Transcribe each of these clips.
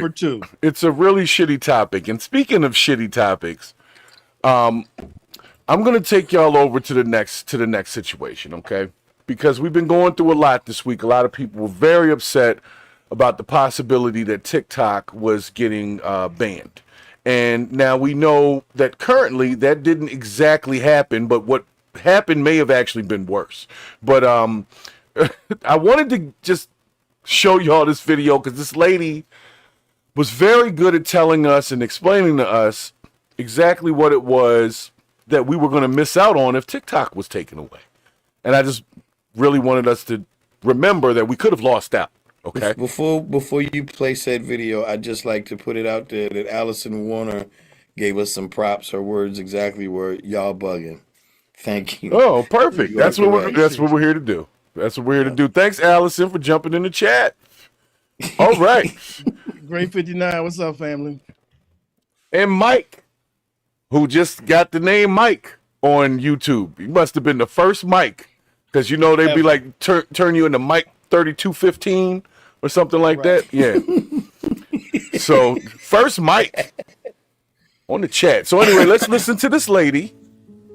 number two. It's a really shitty topic. And speaking of shitty topics, I'm gonna take y'all over to the next situation, okay? Because we've been going through a lot this week. A lot of people were very upset about the possibility that TikTok was getting banned. And now we know that currently that didn't exactly happen, but what happened may have actually been worse. But I wanted to just show y'all this video because this lady was very good at telling us and explaining to us exactly what it was that we were going to miss out on if TikTok was taken away. And I just really wanted us to remember that we could have lost out. Okay. Before you play said video, I'd just like to put it out there that Allison Warner gave us some props. Her words exactly were "y'all bugging." Thank you. Oh, perfect. That's what we're here to do. That's what we're here to do. Thanks, Allison, for jumping in the chat. All right. Great 59. What's up, family? And Mike, who just got the name Mike on YouTube. He must have been the first Mike, because you know they'd be like turn you into Mike 3215 or something like that. Yeah. So first Mike on the chat. So anyway, let's listen to this lady.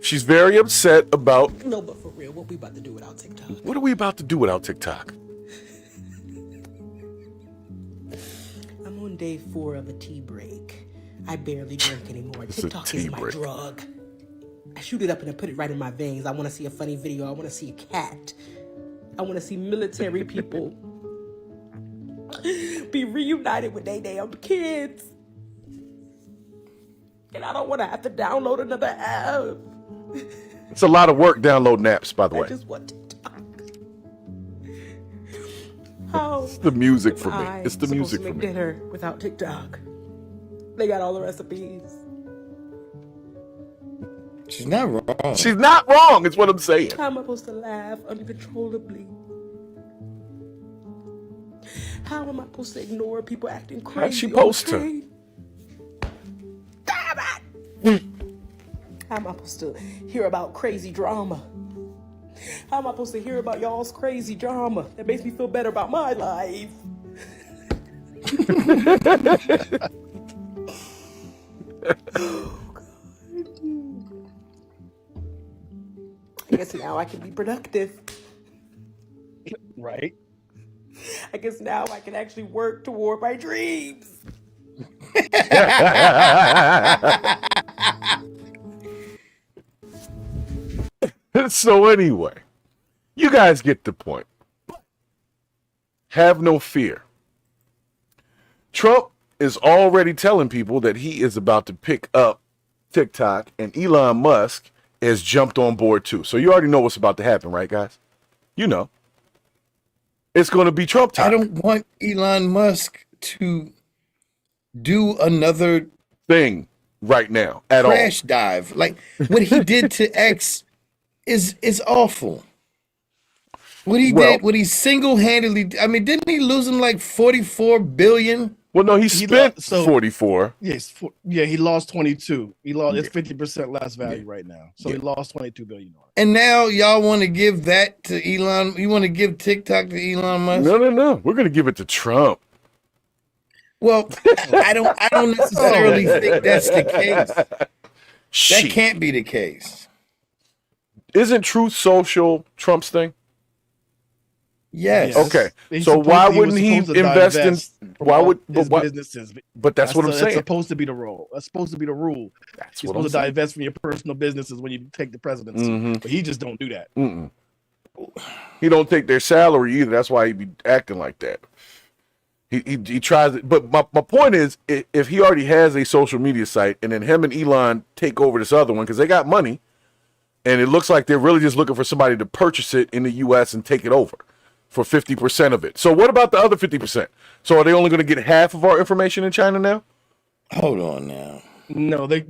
She's very upset about. No, but for real, what we about to do without TikTok? What are we about to do without TikTok? I'm on day 4 of a tea break. I barely drink anymore. TikTok is my drug. I shoot it up and I put it right in my veins. I want to see a funny video. I want to see a cat. I want to see military people be reunited with their damn kids. And I don't want to have to download another app. It's a lot of work downloading apps, by the way. I just want TikTok. How it's the music for me. It's the music to for make me. Dinner without TikTok. They got all the recipes. She's not wrong. She's not wrong. It's what I'm saying. How am I supposed to laugh uncontrollably? How am I supposed to ignore people acting crazy? How's she supposed to? Damn it! How am I supposed to hear about crazy drama? How am I supposed to hear about y'all's crazy drama that makes me feel better about my life? Oh, God. I guess now I can be productive. Right. I guess now I can actually work toward my dreams. So anyway, you guys get the point. Have no fear. Trump is already telling people that he is about to pick up TikTok, and Elon Musk has jumped on board too. So you already know what's about to happen, right, guys? You know. It's going to be Trump time. I don't want Elon Musk to do another thing right now at all. Crash dive. Like what he did to X is awful. What he did, what he single-handedly, I mean, didn't he lose him like 44 billion? Well, no, he spent 44. Yes, he lost 22. He lost. It's 50% less value right now. So he lost 22 billion. And now y'all want to give that to Elon? You want to give TikTok to Elon Musk? No. We're going to give it to Trump. Well, I don't necessarily think that's the case. That can't be the case. Isn't Truth Social Trump's thing? Yes. Okay. So why wouldn't he invest in? Why would businesses? But that's what I'm saying. That's supposed to be the rule. That's supposed to be the rule. That's You're supposed to divest from your personal businesses when you take the presidency. But he just don't do that. He don't take their salary either. That's why he be acting like that. He tries it. But my point is, if he already has a social media site, and then him and Elon take over this other one because they got money, and it looks like they're really just looking for somebody to purchase it in the U.S. and take it over for 50% of it. So what about the other 50%? So are they only going to get half of our information in China now? Hold on now. No, they're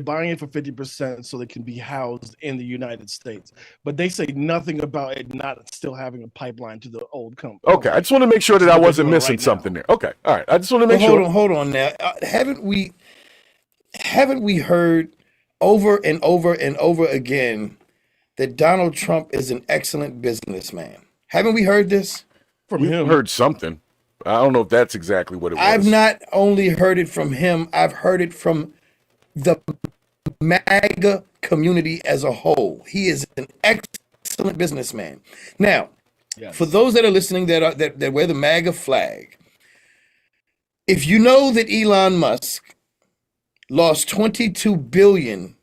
buying it for 50% so they can be housed in the United States. But they say nothing about it not still having a pipeline to the old company. Okay, I just want to make sure that I wasn't missing something there. Okay, all right. I just want to make sure. Hold on now. Haven't we heard over and over and over again that Donald Trump is an excellent businessman? Haven't we heard this? From him? Heard something. I don't know if that's exactly what it was. I've not only heard it from him, I've heard it from the MAGA community as a whole. He is an excellent businessman. Now, for those that are listening that wear the MAGA flag, if you know that Elon Musk lost $22 billion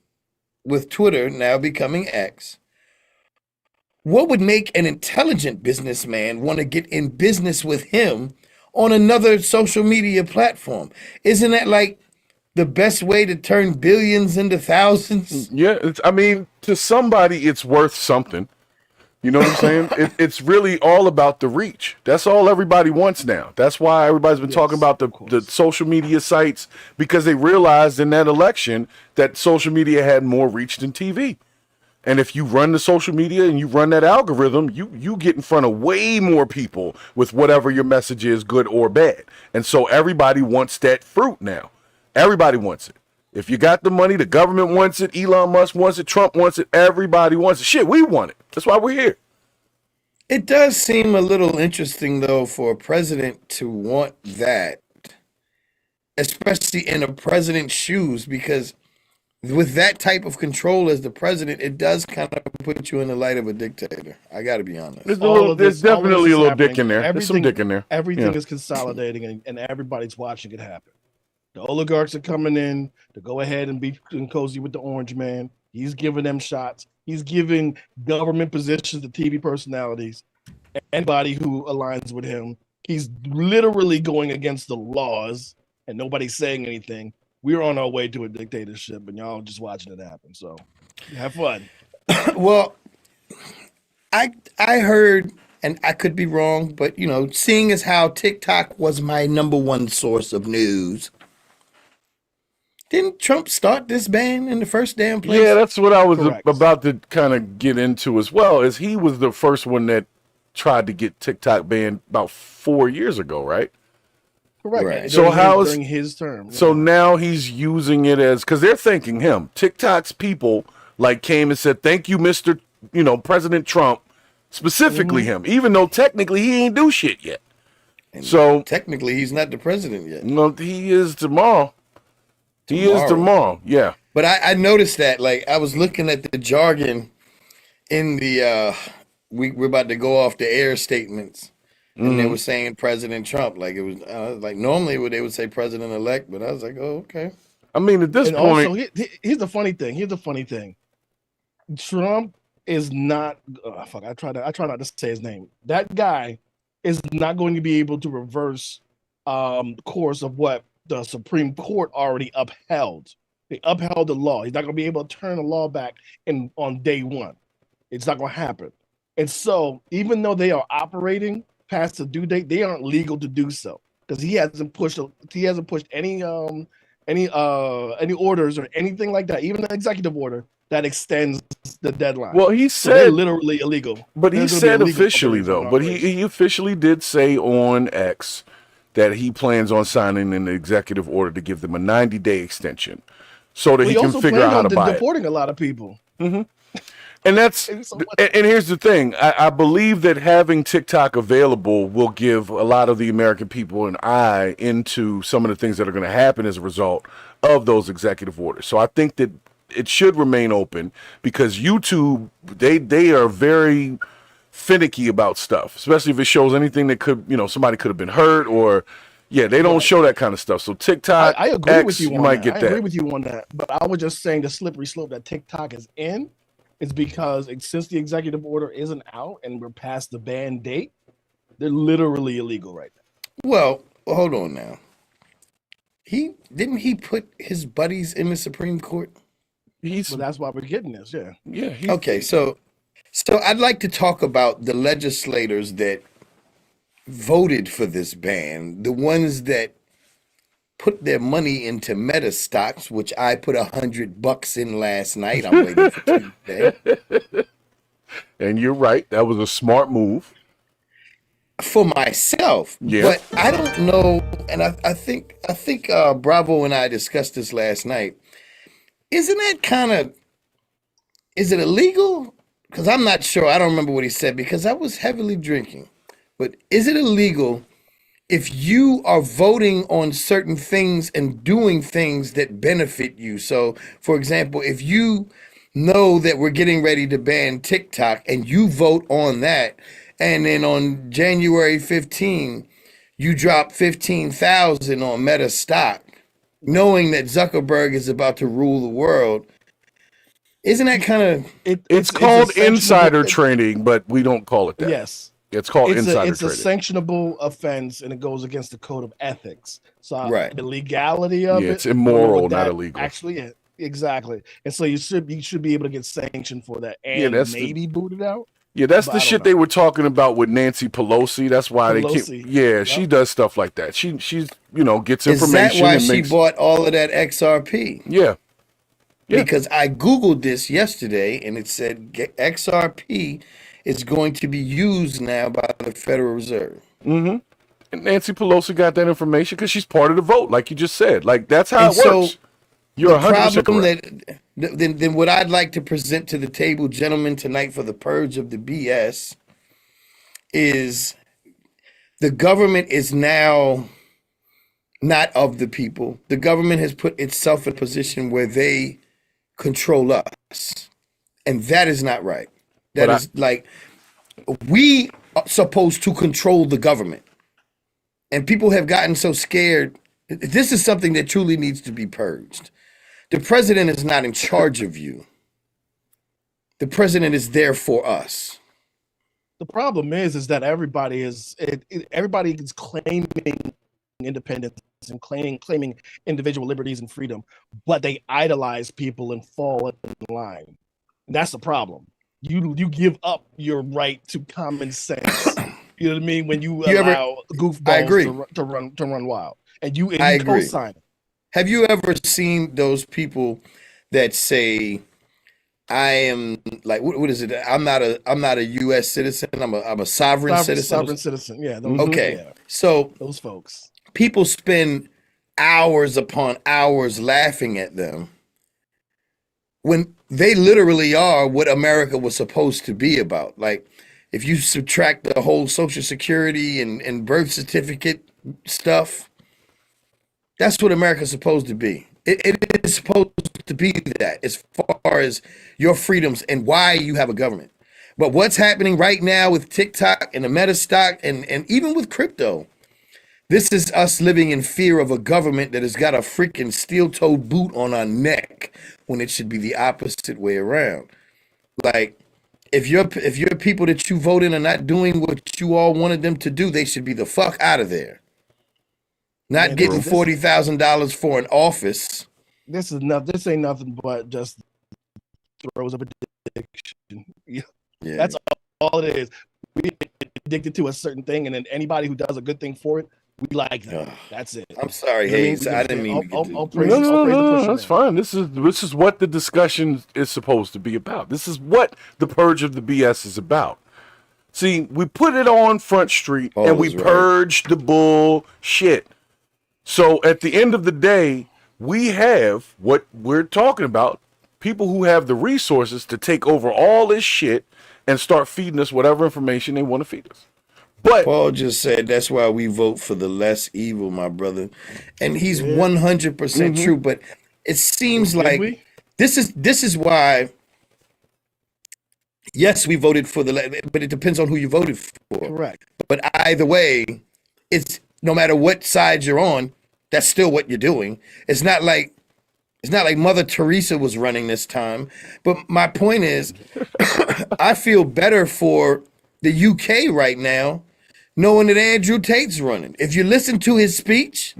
with Twitter now becoming X, what would make an intelligent businessman want to get in business with him on another social media platform? Isn't that like the best way to turn billions into thousands? Yeah, I mean, to somebody, it's worth something. You know what I'm saying? It's really all about the reach. That's all everybody wants now. That's why everybody's been talking about the social media sites, because they realized in that election that social media had more reach than TV. And if you run the social media and you run that algorithm, you get in front of way more people with whatever your message is, good or bad. And so everybody wants that fruit now. Everybody wants it. If you got the money, the government wants it, Elon Musk wants it, Trump wants it, everybody wants it. Shit, we want it. That's why we're here. It does seem a little interesting, though, for a president to want that, especially in a president's shoes, because with that type of control as the president, it does kind of put you in the light of a dictator. I got to be honest. There's definitely a little dick in there. There's some dick in there. Everything is consolidating, and everybody's watching it happen. The oligarchs are coming in to go ahead and be cozy with the orange man. He's giving them shots. He's giving government positions to TV personalities, anybody who aligns with him. He's literally going against the laws, and nobody's saying anything. We're on our way to a dictatorship, and y'all just watching it happen. So have fun. Well, I heard, and I could be wrong, but, you know, seeing as how TikTok was my number one source of news, didn't Trump start this ban in the first damn place? Yeah, that's what I was about to kind of get into as well, is he was the first one that tried to get TikTok banned about 4 years ago, right? Correct. Right. So during his term. So now he's using it as, because they're thanking him. TikTok's people like came and said, "Thank you, Mr. President Trump," specifically him, even though technically he ain't do shit yet. And so technically he's not the president yet. No, he is tomorrow. He is tomorrow. Yeah. But I noticed that, like, I was looking at the jargon in the we're about to go off the air statements. And they were saying President Trump, like it was like normally they would say President elect, but I was like, oh, okay. I mean, at this point, also, here's the funny thing. Here's the funny thing. Trump is not. I try not to say his name. That guy is not going to be able to reverse course of what the Supreme Court already upheld. They upheld the law. He's not going to be able to turn the law back on day one. It's not going to happen. And so, even though they are operating past the due date, they aren't legal to do so because he hasn't pushed any orders or anything like that, even an executive order that extends the deadline. Well, he said they're literally illegal. But he said officially though. But he officially did say on X that he plans on signing an executive order to give them a 90-day extension so that he can figure out how to buy it. Deporting a lot of people. Mm-hmm. And here's the thing. I believe that having TikTok available will give a lot of the American people an eye into some of the things that are going to happen as a result of those executive orders. So I think that it should remain open because YouTube, they are very finicky about stuff, especially if it shows anything that could, somebody could have been hurt or, they don't show that kind of stuff. So TikTok, I agree X, with you on might that. get that. I agree with you on that. But I was just saying the slippery slope that TikTok is in is because since the executive order isn't out and we're past the ban date, they're literally illegal right now. Well, hold on now. He put his buddies in the Supreme Court? Well, that's why we're getting this, yeah. Yeah. Okay, so I'd like to talk about the legislators that voted for this ban, the ones that put their money into Meta stocks, which I put $100 in last night. I'm waiting for Tuesday. And you're right. That was a smart move. For myself. Yeah. But I don't know, and I think Bravo and I discussed this last night. Isn't that is it illegal? Because I'm not sure. I don't remember what he said because I was heavily drinking. But is it illegal if you are voting on certain things and doing things that benefit you. So, for example, if you know that we're getting ready to ban TikTok and you vote on that, and then on January 15, you drop 15,000 on Meta stock, knowing that Zuckerberg is about to rule the world, isn't that kind of... It's called insider trading, but we don't call it that. Yes. It's called insider trading. It's a sanctionable offense, and it goes against the code of ethics. So the legality of it, it's immoral, not illegal. Actually, exactly. And so you should be able to get sanctioned for that, and maybe booted out. Yeah, that's the shit they were talking about with Nancy Pelosi. That's why they keep. Yeah, she does stuff like that. She's gets information. Is that why she bought all of that XRP? Yeah. Because I Googled this yesterday, and it said XRP is going to be used now by the Federal Reserve. Mm-hmm. And Nancy Pelosi got that information because she's part of the vote, like you just said. Like, that's how it works. You're 100% correct. Then what I'd like to present to the table, gentlemen, tonight for the purge of the BS is the government is now not of the people. The government has put itself in a position where they control us. And that is not right. That is like, we are supposed to control the government. And people have gotten so scared. This is something that truly needs to be purged. The president is not in charge of you. The president is there for us. The problem is that everybody is claiming independence and claiming individual liberties and freedom, but they idolize people and fall in line. That's the problem. You give up your right to common sense. You know what I mean? When you allow goofballs to run wild, and you co-sign it. Have you ever seen those people that say, "I am like what is it? I'm not a U.S. citizen. I'm a sovereign citizen." Sovereign citizen. Yeah. So those folks. People spend hours upon hours laughing at them when they literally are what America was supposed to be about. Like, if you subtract the whole Social Security and birth certificate stuff, that's what America's supposed to be. It is supposed to be that, as far as your freedoms and why you have a government. But what's happening right now with TikTok and the Meta stock and even with crypto, this is us living in fear of a government that has got a freaking steel-toed boot on our neck when it should be the opposite way around. Like, if your people that you vote in are not doing what you all wanted them to do, they should be the fuck out of there. Not getting $40,000 for an office. This ain't nothing but just throes of addiction. Yeah. That's all it is. We addicted to a certain thing, and then anybody who does a good thing for it, we like them. That's it. I'm sorry, Haze. I didn't mean to. No, that's fine. This is what the discussion is supposed to be about. This is what the purge of the BS is about. See, we put it on Front Street and we purged the bullshit. So at the end of the day, we have what we're talking about, people who have the resources to take over all this shit and start feeding us whatever information they want to feed us. But Paul just said that's why we vote for the less evil, my brother. And he's 100% true, but it seems like this is why, yes, we voted for but it depends on who you voted for. Correct. But either way, it's no matter what side you're on, that's still what you're doing. It's not like Mother Teresa was running this time. But my point is, I feel better for the UK right now, knowing that Andrew Tate's running. If you listen to his speech,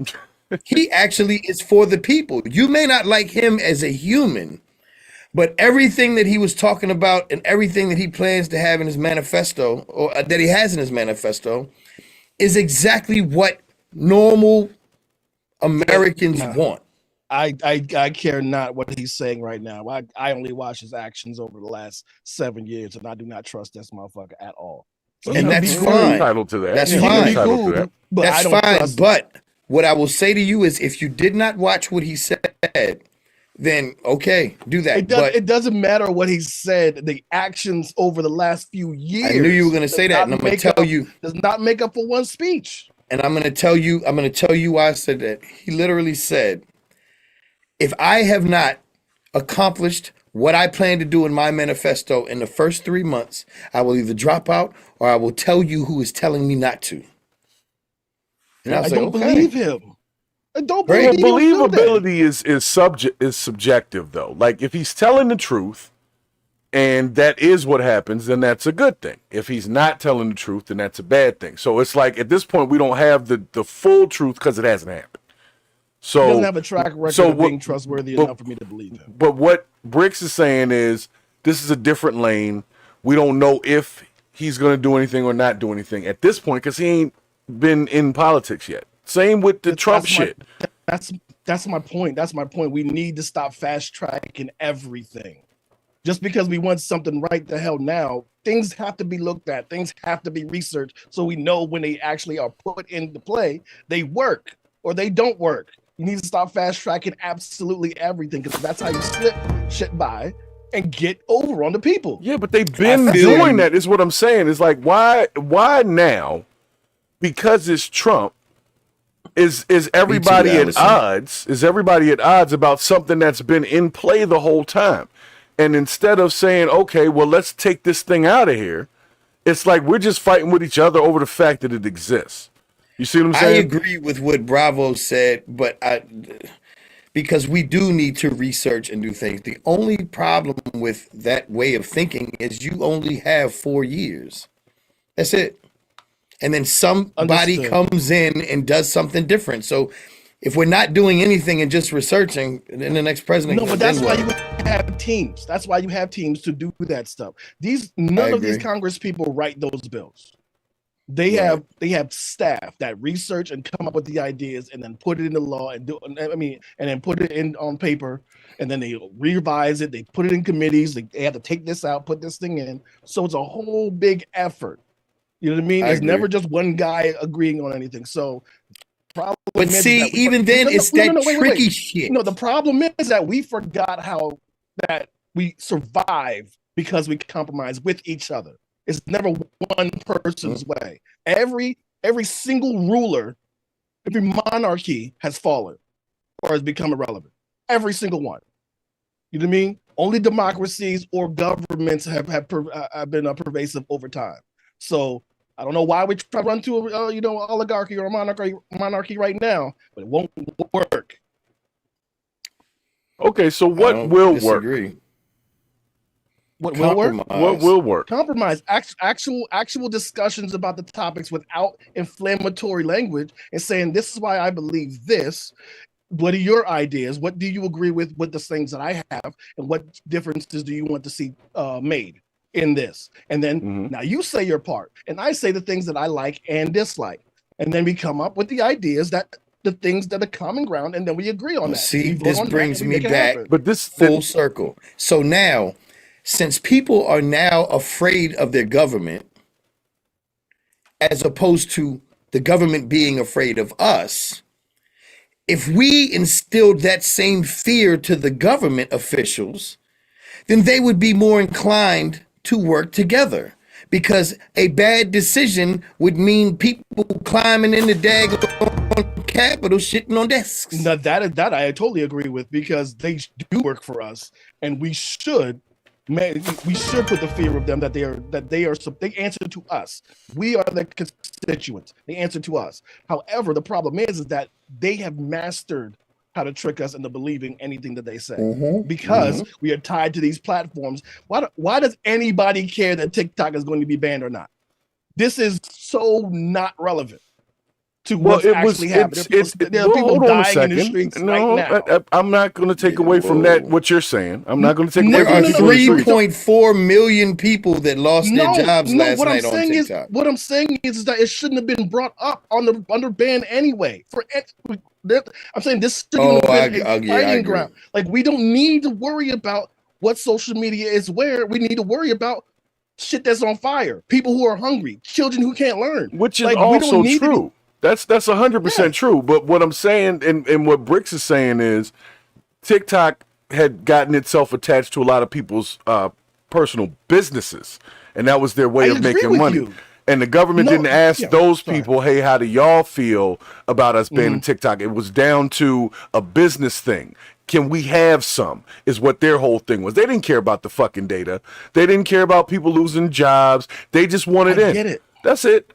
he actually is for the people. You may not like him as a human, but everything that he was talking about and everything that he plans to have in his manifesto, or that he has in his manifesto, is exactly what normal Americans want. I care not what he's saying right now. I only watch his actions over the last 7 years, and I do not trust this motherfucker at all. And that's fine. Entitled to that. That's fine. But that's fine. But what I will say to you is, if you did not watch what he said, then okay, do that. It doesn't matter what he said. The actions over the last few years. I knew you were going to say that, and I'm going to tell you, does not make up for one speech. And I'm gonna tell you why I said that. He literally said, if I have not accomplished what I plan to do in my manifesto in the first 3 months, I will either drop out or I will tell you who is telling me not to. And I was don't believe him. I don't believe him. Believability is subjective though. Like if he's telling the truth and that is what happens, then that's a good thing. If he's not telling the truth, then that's a bad thing. So it's like at this point we don't have the full truth because it hasn't happened. So he doesn't have a track record of being trustworthy enough for me to believe him. But what Brix is saying is this is a different lane. We don't know if he's going to do anything or not do anything at this point because he ain't been in politics yet. Same with the Trump shit. That's my point. That's my point. We need to stop fast tracking everything. Just because we want something right the hell now, things have to be looked at. Things have to be researched so we know when they actually are put into play, they work or they don't work. You need to stop fast tracking absolutely everything because that's how you slip shit by and get over on the people. Yeah, but they've been doing that is what I'm saying. It's like, why now? Because it's Trump, is everybody at odds? Is everybody at odds about something that's been in play the whole time? And instead of saying, okay, well, let's take this thing out of here, it's like we're just fighting with each other over the fact that it exists. You see what I'm saying? I agree with what Bravo said, but because we do need to research and do things. The only problem with that way of thinking is you only have 4 years. That's it. And then somebody comes in and does something different. So if we're not doing anything and just researching, then the next president. No, but that's why you have teams. That's why you have teams to do that stuff. None of these Congress people write those bills. They have staff that research and come up with the ideas and then put it into law and then put it in on paper and then they revise it. They put it in committees. They have to take this out, put this thing in. So it's a whole big effort. You know what I mean? It's never just one guy agreeing on anything. So but see, even then, it's that tricky shit. No, the problem is that we forgot how that we survive because we compromise with each other. It's never one person's way. Every single ruler, every monarchy has fallen or has become irrelevant. Every single one. You know what I mean? Only democracies or governments have been pervasive over time. So I don't know why we try to run to oligarchy or a monarchy right now, but it won't work. Okay, so what will work? What will work? What will work? Compromise. Actual discussions about the topics without inflammatory language and saying, this is why I believe this. What are your ideas? What do you agree with the things that I have? And what differences do you want to see made in this? And then now you say your part and I say the things that I like and dislike. And then we come up with the ideas that the things that are common ground and then we agree on that. See, this brings me back but this full circle. So now, since people are now afraid of their government, as opposed to the government being afraid of us, if we instilled that same fear to the government officials, then they would be more inclined to work together. Because a bad decision would mean people climbing in the daggone Capitol, shitting on desks. Now that I totally agree with, because they do work for us, and we should put the fear of them that they answer to us. We are the constituents. They answer to us. However, the problem is that they have mastered how to trick us into believing anything that they say because we are tied to these platforms. Why does anybody care that TikTok is going to be banned or not? This is so not relevant to what's actually happening. There are people dying in the streets right now. I'm not going to take away from that what you're saying. I'm not going to take away from that. There are 3.4 million people that lost their jobs last night on TikTok. What I'm saying is that it shouldn't have been brought up under ban anyway. I'm saying this shouldn't have been a fighting ground. Like, we don't need to worry about what social media is where. We need to worry about shit that's on fire, people who are hungry, children who can't learn. Which is also true. That's 100% true. But what I'm saying and what Brix is saying is TikTok had gotten itself attached to a lot of people's personal businesses, and that was their way of making money. And the government didn't ask those people, hey, how do y'all feel about us banning TikTok? It was down to a business thing. Can we have some? Is what their whole thing was. They didn't care about the fucking data. They didn't care about people losing jobs. They just wanted in. Get it. That's it.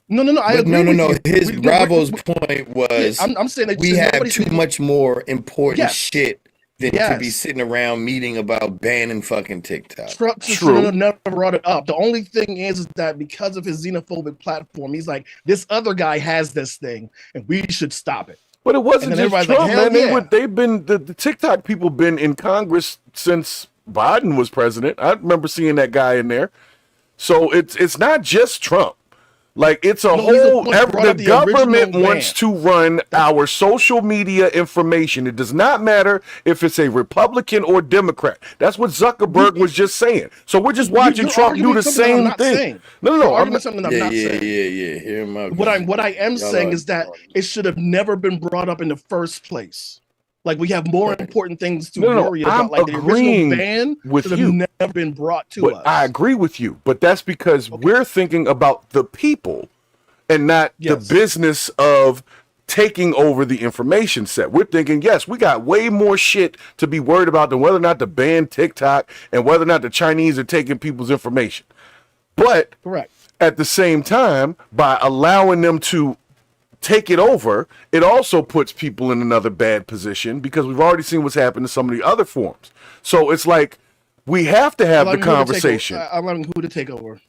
No. I agree. No. His Bravo's point was, I'm saying that we have too much more important shit than to be Yes. sitting around meeting about banning fucking TikTok. Trump should never brought it up. The only thing is that because of his xenophobic platform, he's like, this other guy has this thing, and we should stop it. But it wasn't just everybody's Trump, like, hell man. yeah. They've been the TikTok people been in Congress since Biden was president. I remember seeing that guy in there. So it's not just Trump. Like, it's a whole, the government wants to run our social media information. It does not matter if it's a Republican or Democrat. That's what Zuckerberg was just saying. So we're just watching Trump do the same thing. No. I'm something I'm not saying. Yeah. Hear him out. What I am saying is that it should have never been brought up in the first place. Like, we have more important things to worry about. Like, the original ban should have never been brought to us. I agree with you, but that's because we're thinking about the people and not the business of taking over the information set. We're thinking, yes, we got way more shit to be worried about than whether or not to ban TikTok and whether or not the Chinese are taking people's information. But at the same time, by allowing them to take it over, it also puts people in another bad position because we've already seen what's happened to some of the other forms. So it's like, we have to have the conversation. Allowing who to take over?